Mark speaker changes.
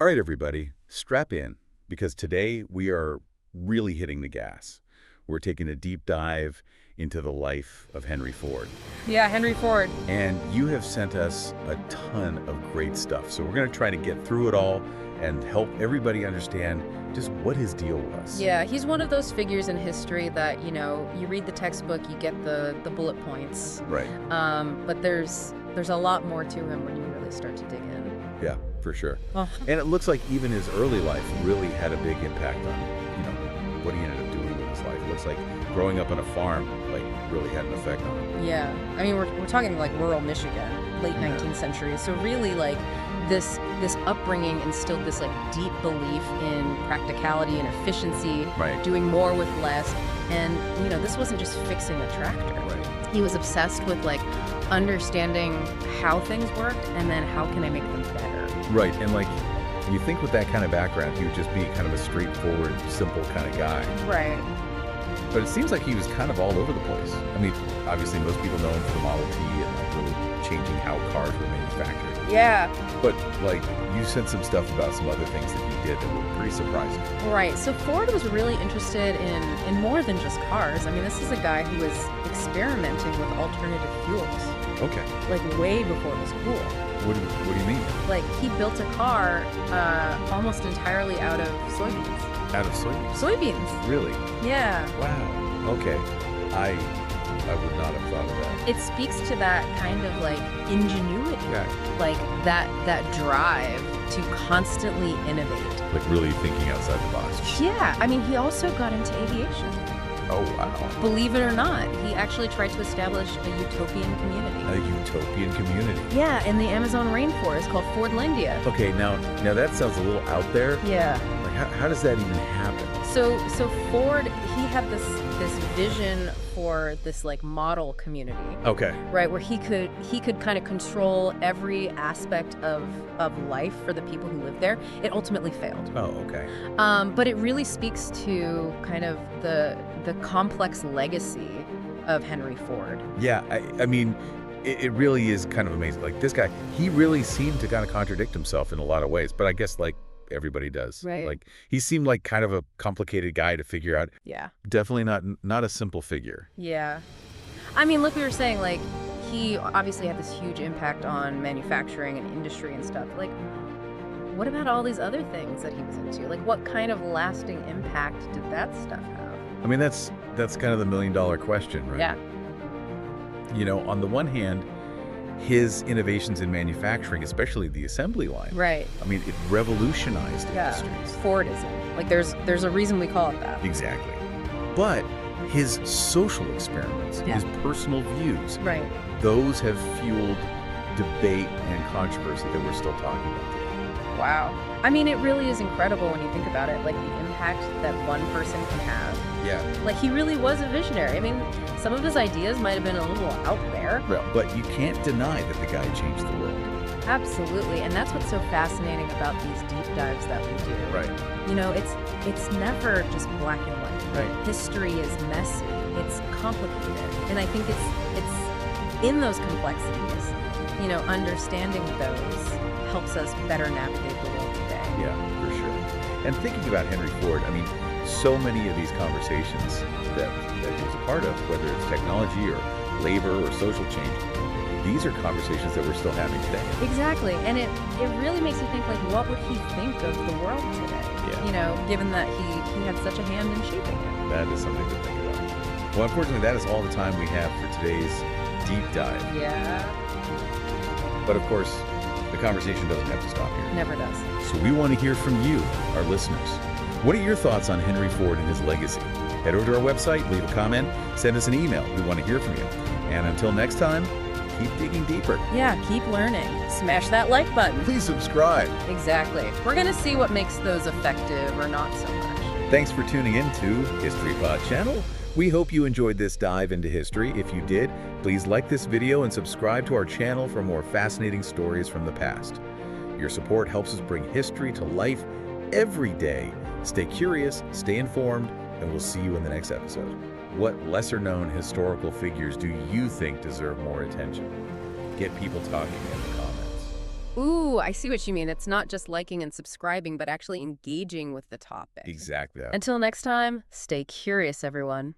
Speaker 1: All right, everybody, strap in, because today we are really hitting the gas. We're taking a deep dive into the life of Henry Ford.
Speaker 2: Yeah, Henry Ford.
Speaker 1: And you have sent us a ton of great stuff. So we're going to try to get through it all and help everybody understand just what his deal was.
Speaker 2: Yeah, he's one of those figures in history that, you read the textbook, you get the bullet points.
Speaker 1: Right.
Speaker 2: But there's a lot more to him when you really start to dig in.
Speaker 1: Yeah, for sure.
Speaker 2: Oh.
Speaker 1: And it looks like even his early life really had a big impact on, what he ended up doing with his life. It looks like growing up on a farm, really had an effect on him.
Speaker 2: Yeah. I mean, we're talking like rural Michigan, late 19th century. So really this upbringing instilled this deep belief in practicality and efficiency,
Speaker 1: Right.
Speaker 2: doing more with less. And, this wasn't just fixing a tractor.
Speaker 1: Right.
Speaker 2: He was obsessed with understanding how things worked and then how can I make them better.
Speaker 1: Right, and you think with that kind of background, he would just be kind of a straightforward, simple kind of guy.
Speaker 2: Right.
Speaker 1: But it seems like he was kind of all over the place. I mean, obviously most people know him for the Model T and really changing how cars were manufactured.
Speaker 2: Yeah.
Speaker 1: But you sent some stuff about some other things that he did that were pretty surprising.
Speaker 2: Right. So Ford was really interested in more than just cars. I mean, this is a guy who was experimenting with alternative fuels.
Speaker 1: Okay.
Speaker 2: Way before it was cool.
Speaker 1: What do you mean?
Speaker 2: He built a car almost entirely out of soybeans.
Speaker 1: Out of soybeans?
Speaker 2: Soybeans.
Speaker 1: Really?
Speaker 2: Yeah.
Speaker 1: Wow. Okay. I would not have thought of that.
Speaker 2: It speaks to that kind of ingenuity.
Speaker 1: Yeah.
Speaker 2: That drive to constantly innovate.
Speaker 1: Really thinking outside the box.
Speaker 2: Yeah. I mean, he also got into aviation.
Speaker 1: Oh, wow.
Speaker 2: Believe it or not, he actually tried to establish a utopian community.
Speaker 1: A utopian community?
Speaker 2: Yeah, in the Amazon rainforest called Fordlandia.
Speaker 1: Okay, now that sounds a little out there.
Speaker 2: Yeah.
Speaker 1: How does that even happen?
Speaker 2: So Ford, he had this vision for this model community.
Speaker 1: Okay.
Speaker 2: Right, where he could kind of control every aspect of life for the people who lived there. It ultimately failed.
Speaker 1: Oh, okay.
Speaker 2: But it really speaks to kind of the complex legacy of Henry Ford.
Speaker 1: Yeah, I mean, it really is kind of amazing. This guy, he really seemed to kind of contradict himself in a lot of ways, but I guess everybody does.
Speaker 2: Right.
Speaker 1: He seemed like kind of a complicated guy to figure out.
Speaker 2: Yeah.
Speaker 1: Definitely not a simple figure.
Speaker 2: Yeah. I mean, look, we were saying, he obviously had this huge impact on manufacturing and industry and stuff. What about all these other things that he was into? What kind of lasting impact did that stuff have?
Speaker 1: I mean, that's kind of the million-dollar question, right?
Speaker 2: Yeah.
Speaker 1: On the one hand, his innovations in manufacturing, especially the assembly line.
Speaker 2: Right.
Speaker 1: I mean, it revolutionized industries.
Speaker 2: Fordism. There's a reason we call it that.
Speaker 1: Exactly. But his social experiments,
Speaker 2: Yeah.
Speaker 1: his personal views,
Speaker 2: Right.
Speaker 1: those have fueled debate and controversy that we're still talking about today.
Speaker 2: Wow. I mean, it really is incredible when you think about it, the impact that one person can have.
Speaker 1: Yeah.
Speaker 2: He really was a visionary. I mean, some of his ideas might have been a little out there.
Speaker 1: Well, but you can't deny that the guy changed the world.
Speaker 2: Absolutely. And that's what's so fascinating about these deep dives that we do.
Speaker 1: Right.
Speaker 2: It's never just black and white.
Speaker 1: Right.
Speaker 2: History is messy. It's complicated. And I think it's in those complexities, understanding those helps us better navigate the world today.
Speaker 1: Yeah, for sure. And thinking about Henry Ford, I mean, so many of these conversations that he was a part of, whether it's technology or labor or social change, these are conversations that we're still having today.
Speaker 2: Exactly. And it really makes you think, what would he think of the world today?
Speaker 1: Yeah.
Speaker 2: Given that he had such a hand in shaping it.
Speaker 1: That is something to think about. Well, unfortunately, that is all the time we have for today's deep dive.
Speaker 2: Yeah.
Speaker 1: But of course, the conversation doesn't have to stop here.
Speaker 2: Never does.
Speaker 1: So we want to hear from you, our listeners. What are your thoughts on Henry Ford and his legacy? Head over to our website, leave a comment, send us an email. We want to hear from you. And until next time, keep digging deeper.
Speaker 2: Yeah, keep learning. Smash that like button.
Speaker 1: Please subscribe.
Speaker 2: Exactly. We're going to see what makes those effective or not so much.
Speaker 1: Thanks for tuning in to History Pod Channel. We hope you enjoyed this dive into history. If you did, please like this video and subscribe to our channel for more fascinating stories from the past. Your support helps us bring history to life every day. Stay curious, stay informed, and we'll see you in the next episode. What lesser-known historical figures do you think deserve more attention? Get people talking in the comments.
Speaker 2: Ooh, I see what you mean. It's not just liking and subscribing, but actually engaging with the topic.
Speaker 1: Exactly.
Speaker 2: Until next time, stay curious, everyone.